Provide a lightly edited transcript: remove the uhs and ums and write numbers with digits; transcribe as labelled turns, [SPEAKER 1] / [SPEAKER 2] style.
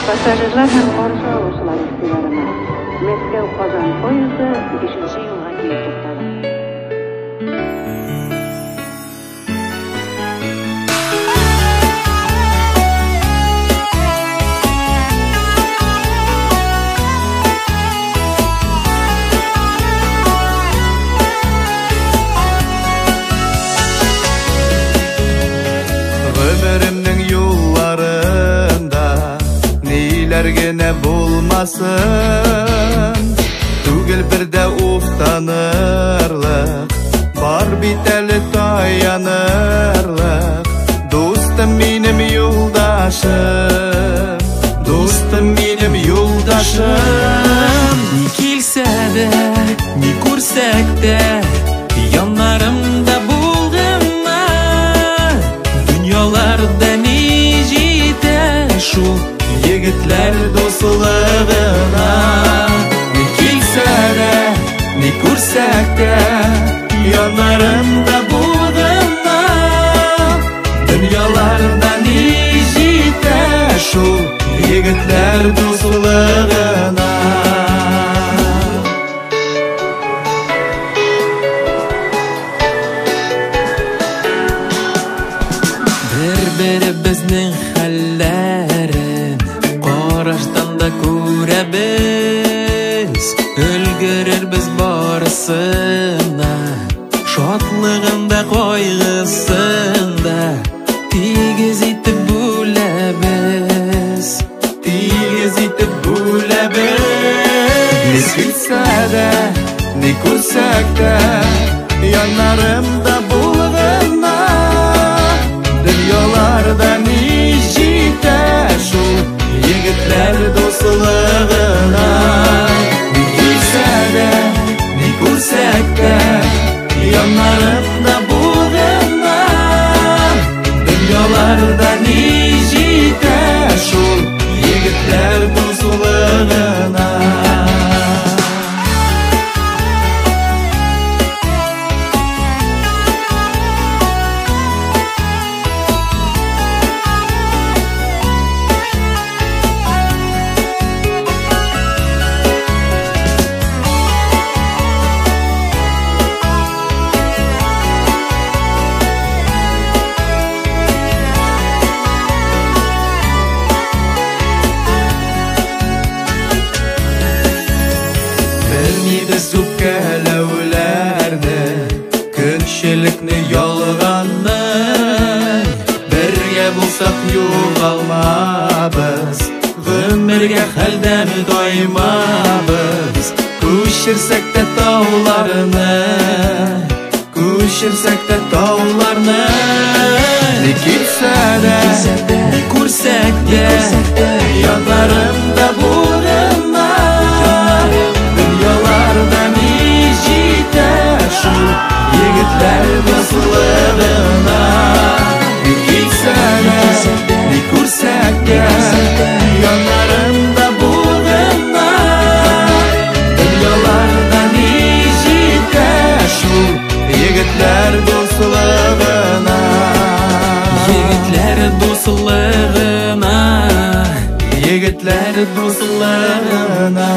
[SPEAKER 1] Пассажирлар һәм каршы алучылар игътибарына. Мәскәү-Казан поезды 5-нче юлга килеп туктады.
[SPEAKER 2] Ömrümnің yollarında neylер генә булмасын, түгел бер дә уфтанырлык, бар бит әле таянырлык. Достым минем юлдашым, достым минем юлдашым.
[SPEAKER 3] Ни килсә дә, ни күрсәк тә, яннарымда булгынма. Дөньяларда ни җитә шул егетләр дуслыгына.
[SPEAKER 2] Ни килсә дә, ни күрсәк тә, яннарымда булгынма. Дөньяларда ни җитә шул егетләр дуслыгына.
[SPEAKER 3] Бер-беребезнең хәлләрен караштан да күрәбез, өлгерербез барысына, шатлыгын да кайгысын да тигез итеп бүләбез,
[SPEAKER 2] Тигез итеп бүләбез. Ни килсә дә, ни күрсәк тә, яннарымда булгынма. Дөньяларда ни җитә шул егетләр дуслыгына. Ни килсә дә, ни күрсәк тә, яннарымда булгынма. Дөньяларда ни җитә шул егетләр дуслыгына. Без үпкәләүләрне, көнчелекне, ялганны, бергә булсак югалмабыз, гомергә хәлдән таймабыз. Күчерсәк тә тауларны, күчерсәк тә тауларны. Ни килсә дә, ни күрсәк тә, яннарымда булгынма. Дөньяларда ни җитә шул егетләр дуслыгына. Ни килсә дә, ни күрсәк тә, яннарымда булгынма. Дөньяларда ни җитә шул егетләр дуслыгына.
[SPEAKER 3] егетләр дуслыгына,
[SPEAKER 2] Егетләр дуслыгына.